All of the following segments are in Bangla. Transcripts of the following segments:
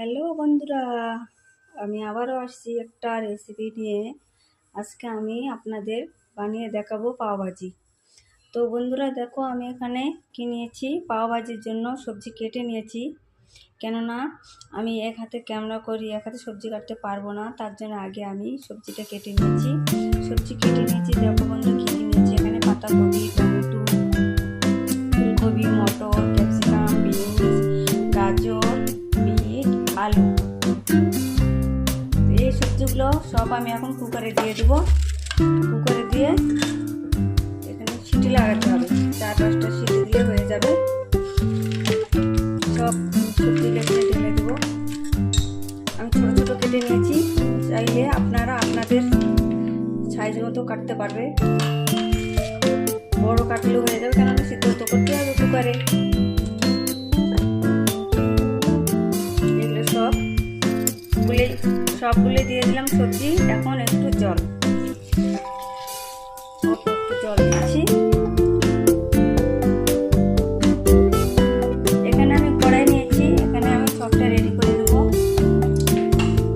হ্যালো বন্ধুরা, আমি আবারও আসছি একটা রেসিপি নিয়ে। আজকে আমি আপনাদের বানিয়ে দেখাবো পাওভাজি। তো বন্ধুরা দেখো, আমি এখানে কি নিয়েছি, পাওভাজির জন্য সবজি কেটে নিয়েছি। কেননা আমি এক হাতে ক্যামেরা করি, এক হাতে সবজি কাটতে পারবো না, তার জন্য আগে আমি সবজিটা কেটে নিয়েছি। দেখো বন্ধু, কী কী নিয়েছি এখানে: পাতাকপি, টমেটো, ফুলকপি, মটর, ক্যাপসিকাম, বিনস, গাজর, বিট, আলু। এই সবজিগুলো সব আমি এখন কুকারে দিয়ে দেবো। কুকারে দিয়ে এখানে সিটি লাগাতে হবে, 4-5টা সিটি দিলে হয়ে যাবে। সব সবজিগুলো এখানে ঢেলে দেবো। আমি ছোটো ছোটো কেটে নিয়েছি, চাইলে আপনারা আপনাদের সাইজ মতো কাটতে পারবে, বড় কাটলেও হয়ে যাবে, কেননা সিদ্ধ তো করতে হবে কুকারে। এগুলো সবগুলো দিয়ে দিলাম সবজি। এখন একটু জল দিচ্ছি। এখানে আমি কড়াই নিয়েছি, এখানে আমি সবটা রেডি করে দেবো।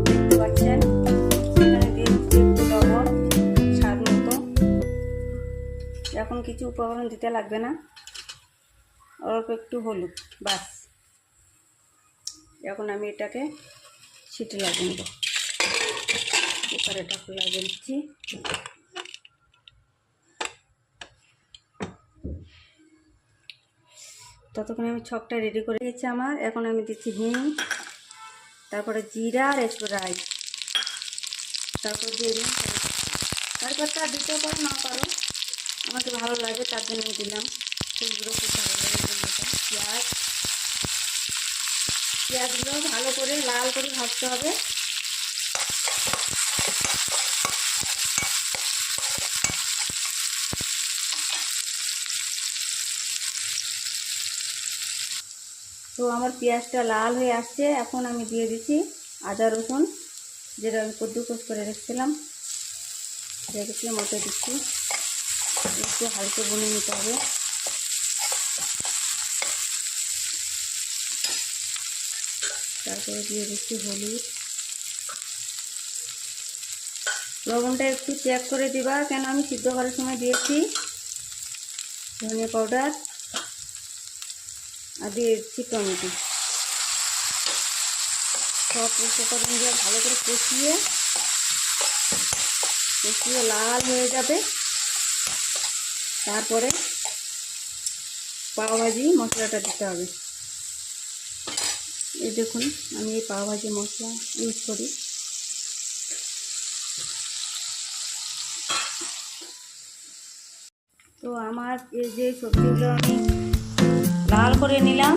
দেখতে পাচ্ছেন, এখানে দিয়ে দিচ্ছি একটু লবণ স্বাদ মতো। এখন কিছু উপকরণ দিতে লাগবে না, অল্প একটু হলুদ, বাস। এখন আমি এটাকে সিটি লাগিয়ে নেব। কুকারে ঢাকনা লাগিয়ে দিচ্ছি। ততক্ষণে আমি ছকটা রেডি করে দিয়েছি আমার। এখন আমি দিচ্ছি হিং, তারপরে জিরা আর একটু রাই, তারপর দিয়ে দিন তারপরটা দিতে পারো না পারো, আমাকে ভালো লাগে তার জন্য দিলাম। সেগুলো খুব ভালো লাগে। পেঁয়াজগুলো ভালো করে লাল করে ভাজতে হবে। তো আমার পেঁয়াজটা লাল হয়ে আসছে। এখন আমি দিয়ে দিচ্ছি আদা রসুন, যেটা আমি কদ্দুকস করে রেখেছিলাম, মতো দিচ্ছি। একটু হালকা ভুনে নিতে হবে। তারপরে দিয়ে দিচ্ছি হলুদ, লবণটা একটু চেক করে দিবা, কেন আমি সিদ্ধ করার সময় দিয়েছি। ধনে পাউডার আর দিয়ে দিচ্ছি টমেটো। সব উপকরণ দিয়ে ভালো করে কষিয়ে লাল হয়ে যাবে। তারপরে পাওভাজি মশলাটা দিতে হবে। এই দেখুন, আমি এই পাওভাজি মশলা ইউজ করি। তো আমার এই যে সবজিগুলো আমি লাল করে নিলাম,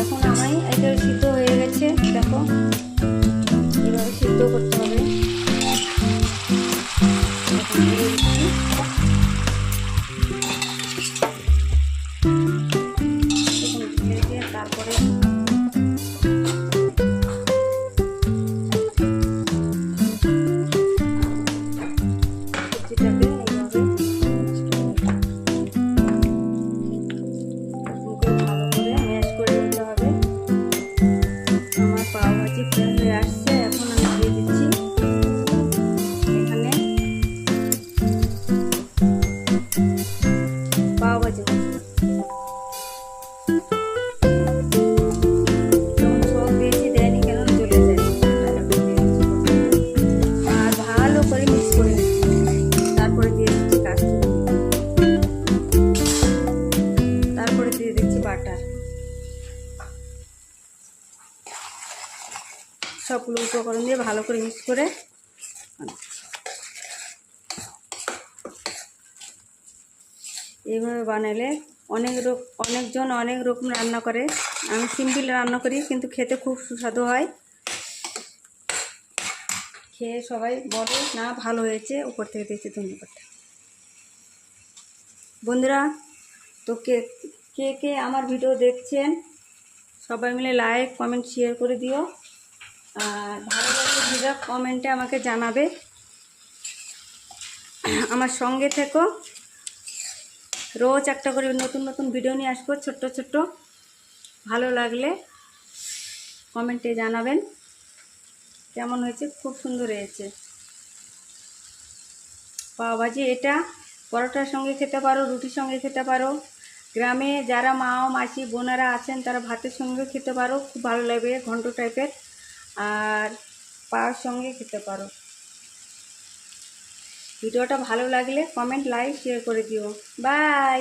এখন আমি এটা সিদ্ধ হয়ে গেছে। দেখো, এভাবে সিদ্ধ করতে হবে। তারপরে সবজিটাকে সবগুলো উপকরণ দিয়ে ভালো করে মিক্স করে এইভাবে বানালে অনেকজন অনেক রকম রান্না করে। আমি সিম্পল রান্না করি, কিন্তু খেতে খুব সুস্বাদু হয়। খেয়ে সবাই বলে না ভালো হয়েছে, উপর থেকে দিয়েছি ধন্যবাদ। বন্ধুরা, তো কে কে আমার ভিডিও দেখছেন, সবাই মিলে লাইক কমেন্ট শেয়ার করে দিও। আর ভালো লাগলে ভিডিও কমেন্টে আমাকে জানাবে। আমার সঙ্গে থেকো, রোজ একটা করে নতুন নতুন ভিডিও নিয়ে আসবো, ছোট্ট ছোট্ট। ভালো লাগলে কমেন্টে জানাবেন কেমন হয়েছে। খুব সুন্দর হয়েছে পাওভাজি। এটা পরোটার সঙ্গে খেতে পারো, রুটির সঙ্গে খেতে পারো। গ্রামে যারা মা ও মাসি বোনেরা আছেন তারা ভাতের সঙ্গে খেতে পারো, খুব ভালো লাগবে, ঘন্ট টাইপের। আর পাওয়ার সঙ্গে খেতে পারো। ভিডিওটা ভালো লাগলে কমেন্ট, লাইক, শেয়ার করে দিও। বাই।